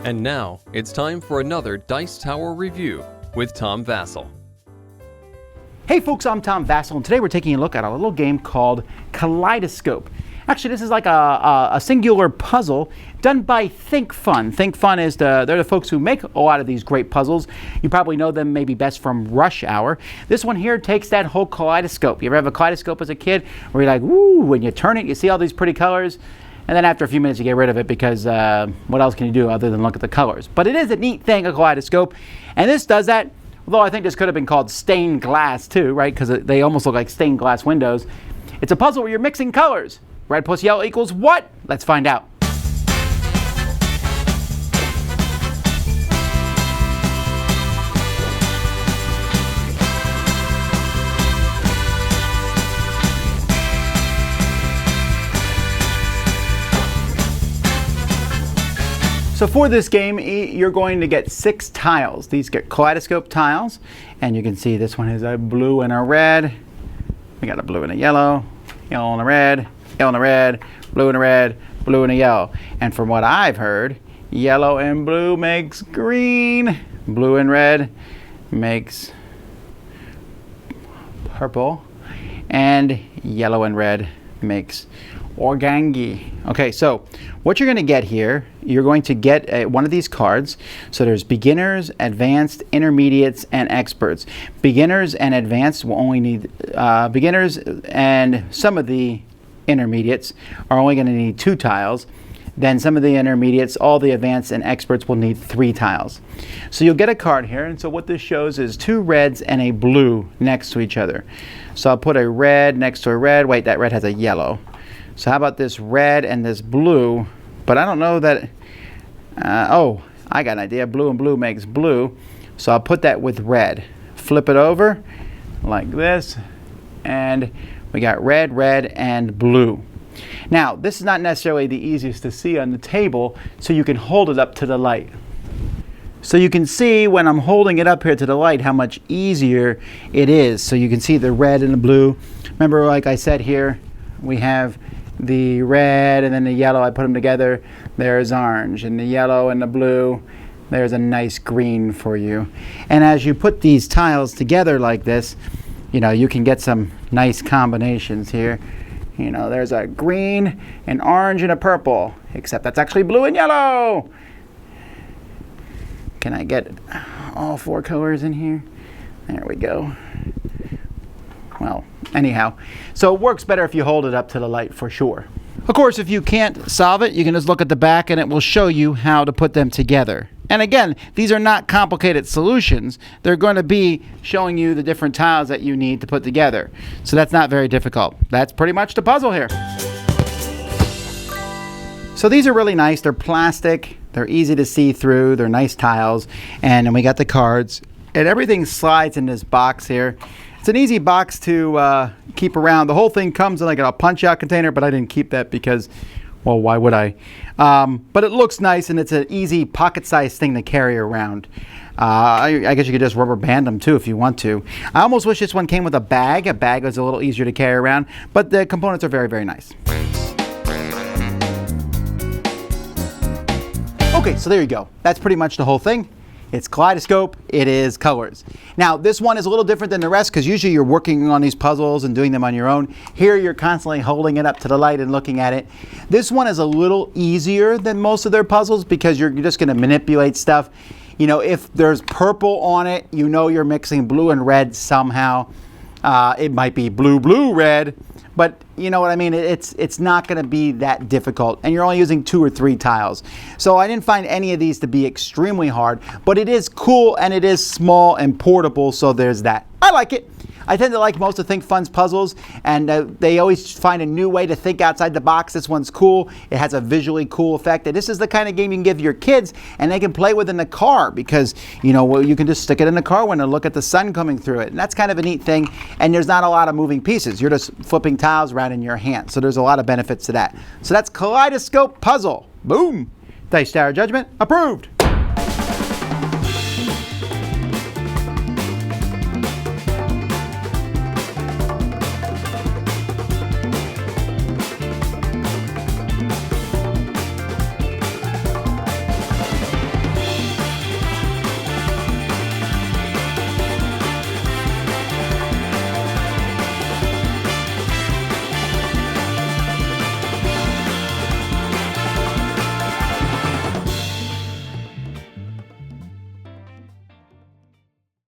And now, it's time for another Dice Tower review with Tom Vasel. Hey folks, I'm Tom Vasel, and today we're taking a look at a little game called Kaleidoscope. Actually, this is like a singular puzzle done by ThinkFun. ThinkFun is they're the folks who make a lot of these great puzzles. You probably know them maybe best from Rush Hour. This one here takes that whole kaleidoscope. You ever have a kaleidoscope as a kid where you're like, woo, when you turn it, you see all these pretty colors, and then after a few minutes you get rid of it because what else can you do other than look at the colors? But it is a neat thing, a kaleidoscope, and this does that. Although I think this could have been called stained glass too, right? Because they almost look like stained glass windows. It's a puzzle where you're mixing colors. Red plus yellow equals what? Let's find out. So for this game, you're going to get 6 tiles. These get kaleidoscope tiles, and you can see this one is a blue and a red. We got a blue and a yellow, yellow and a red, yellow and a red, blue and a red, blue and a yellow. And from what I've heard, yellow and blue makes green, blue and red makes purple, and yellow and red makes organgi. Okay, so what you're going to get here, you're going to get one of these cards. So there's beginners, advanced, intermediates, and experts. Beginners and advanced will only need beginners, and some of the intermediates are only going to need 2 tiles. Then some of the intermediates, all the advanced and experts will need 3 tiles. So you'll get a card here, and so what this shows is 2 reds and a blue next to each other. So I'll put a red next to a red. Wait, that red has a yellow. So how about this red and this blue? But I don't know that, oh, I got an idea. Blue and blue makes blue. So I'll put that with red. Flip it over like this, and we got red, red, and blue. Now, this is not necessarily the easiest to see on the table, so you can hold it up to the light. So you can see when I'm holding it up here to the light how much easier it is. So you can see the red and the blue. Remember, like I said here, we have the red and then the yellow. I put them together. There's orange, and the yellow and the blue. There's a nice green for you. And as you put these tiles together like this, you know, you can get some nice combinations here. You know, there's a green, an orange, and a purple, except that's actually blue and yellow. Can I get all 4 colors in here? There we go. Well, anyhow, so it works better if you hold it up to the light for sure. Of course, if you can't solve it, you can just look at the back and it will show you how to put them together. And again, these are not complicated solutions. They're going to be showing you the different tiles that you need to put together. So that's not very difficult. That's pretty much the puzzle here. So these are really nice. They're plastic. They're easy to see through. They're nice tiles. And then we got the cards. And everything slides in this box here. It's an easy box to keep around. The whole thing comes in like a punch-out container, but I didn't keep that because, well, why would I? But it looks nice, and it's an easy pocket-sized thing to carry around. I guess you could just rubber band them too if you want to. I almost wish this one came with a bag. A bag was a little easier to carry around, but the components are very, very nice. Okay, so there you go. That's pretty much the whole thing. It's Kaleidoscope, it is colors. Now, this one is a little different than the rest because usually you're working on these puzzles and doing them on your own. Here, you're constantly holding it up to the light and looking at it. This one is a little easier than most of their puzzles because you're just going to manipulate stuff. You know, if there's purple on it, you know you're mixing blue and red somehow. It might be blue, blue, red, but you know what I mean? It's not going to be that difficult, and you're only using 2 or 3 tiles. So I didn't find any of these to be extremely hard, but it is cool and it is small and portable, so there's that. I like it. I tend to like most of ThinkFun's puzzles, and they always find a new way to think outside the box. This one's cool. It has a visually cool effect. And this is the kind of game you can give your kids, and they can play with in the car because, you know, well, you can just stick it in the car window and look at the sun coming through it. And that's kind of a neat thing, and there's not a lot of moving pieces. You're just flipping tiles around in your hand, so there's a lot of benefits to that. So that's Kaleidoscope Puzzle. Boom! Dice Tower Judgment approved.